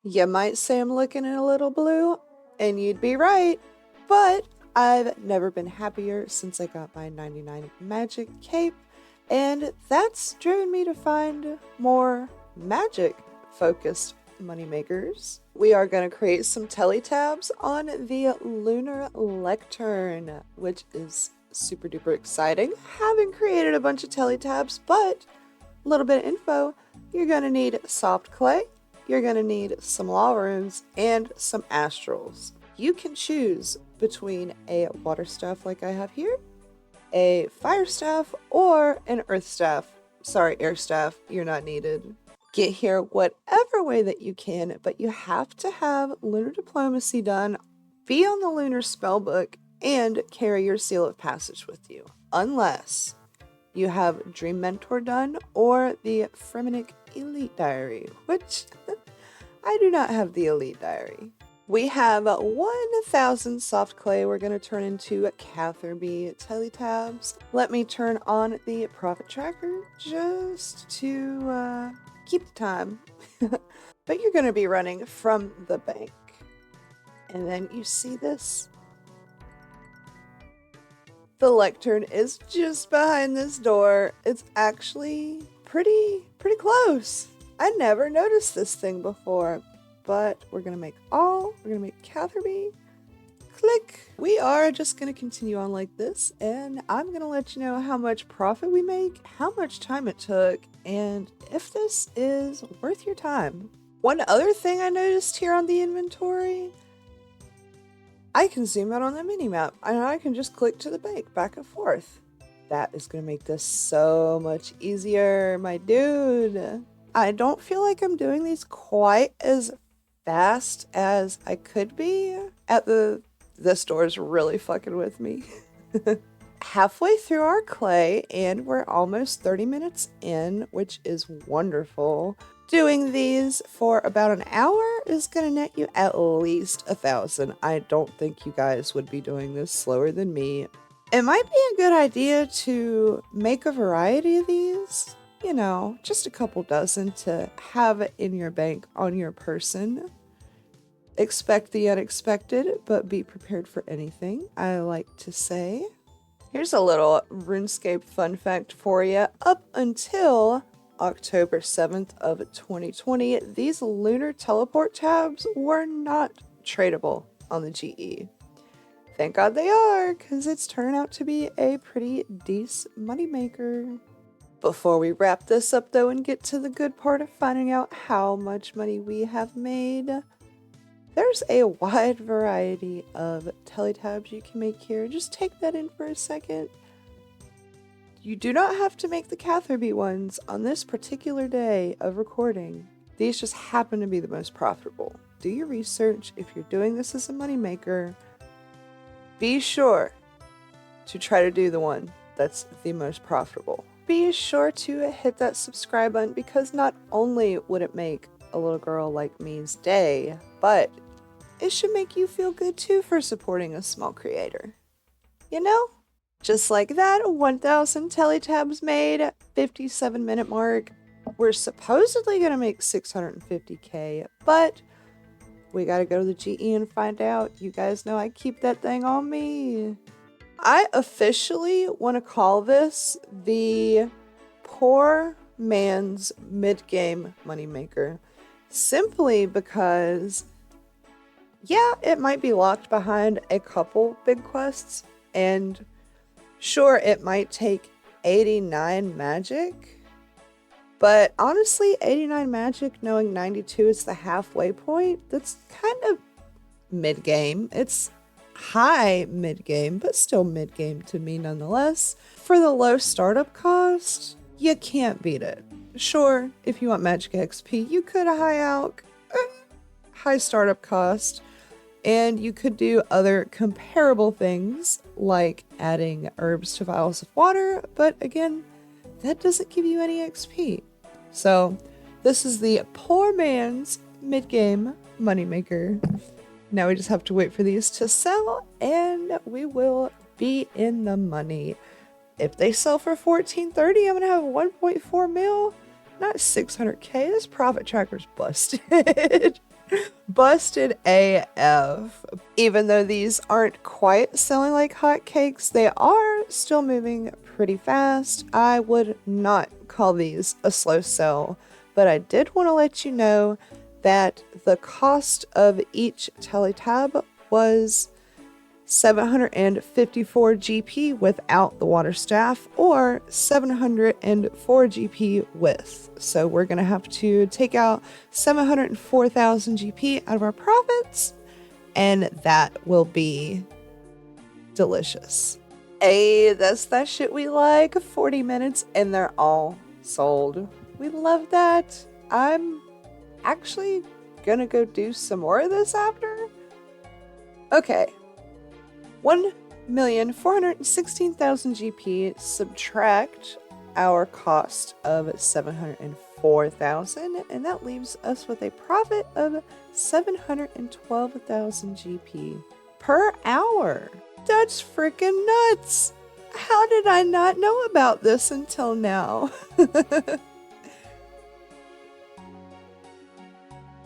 You might say I'm looking a little blue, and you'd be right, but I've never been happier since I got my 99 magic cape, and that's driven me to find more magic focused moneymakers. We are going to create some teletabs on the lunar lectern, which is super duper exciting. Haven't created a bunch of teletabs, but a little bit of info. You're going to need soft clay, you're going to need some law runes, and some astrals. You can choose between a water staff like I have here, a fire staff, or an earth staff. Sorry, air staff, you're not needed. Get here whatever way that you can, but you have to have lunar diplomacy done, be on the lunar spellbook, and carry your seal of passage with you. Unless you have Dream Mentor done or the Fremenic Elite Diary, which I do not have the Elite Diary. We have 1,000 soft clay we're going to turn into Catherby teletabs. Let me turn on the profit tracker just to keep the time. But you're going to be running from the bank. And then you see this. The lectern is just behind this door. It's actually pretty close. I never noticed this thing before, but we're gonna make Catherby. Click. We are just gonna continue on like this, and I'm gonna let you know how much profit we make, how much time it took, and if this is worth your time. One other thing I noticed here on the inventory, I can zoom out on the mini-map, and I can just click to the bank, back and forth. That is going to make this so much easier, my dude. I don't feel like I'm doing these quite as fast as I could be. This door is really fucking with me. Halfway through our clay, and we're almost 30 minutes in, which is wonderful. Doing these for about an hour is going to net you at least 1,000. I don't think you guys would be doing this slower than me. It might be a good idea to make a variety of these. You know, just a couple dozen to have it in your bank on your person. Expect the unexpected, but be prepared for anything, I like to say. Here's a little Runescape fun fact for you. Up until October 7th of 2020, these lunar teleport tabs were not tradable on the GE. Thank God they are, because it's turned out to be a pretty decent moneymaker. Before we wrap this up though and get to the good part of finding out how much money we have made, there's a wide variety of teletabs you can make here. Just take that in for a second. You do not have to make the Catherby ones on this particular day of recording. These just happen to be the most profitable. Do your research. If you're doing this as a moneymaker, be sure to try to do the one that's the most profitable. Be sure to hit that subscribe button, because not only would it make a little girl like me's day, but it should make you feel good too for supporting a small creator. You know? Just like that, 1,000 teletabs made, 57-minute mark. We're supposedly going to make 650k, but we got to go to the GE and find out. You guys know I keep that thing on me. I officially want to call this the poor man's mid-game moneymaker. Simply because, yeah, it might be locked behind a couple big quests, and sure, it might take 89 magic, but honestly, 89 magic knowing 92 is the halfway point, that's kind of mid-game. It's high mid-game, but still mid-game to me nonetheless. For the low startup cost, you can't beat it. Sure, if you want magic XP, you could high out, high startup cost, and you could do other comparable things like adding herbs to vials of water, but again, that doesn't give you any XP. So this is the poor man's mid-game moneymaker. Now we just have to wait for these to sell, and we will be in the money. If they sell for $14.30, I'm gonna have 1.4 mil, not 600k. This profit tracker's busted. Busted AF. Even though these aren't quite selling like hotcakes, they are still moving pretty fast. I would not call these a slow sell, but I did want to let you know that the cost of each teletab was 754 GP without the water staff, or 704 GP with. So we're going to have to take out 704,000 GP out of our profits, and that will be delicious. Hey, that's that shit we like. 40 minutes and they're all sold. We love that. I'm actually gonna go do some more of this after. Okay. 1,416,000 GP, subtract our cost of 704,000, and that leaves us with a profit of 712,000 GP per hour. That's freaking nuts! How did I not know about this until now?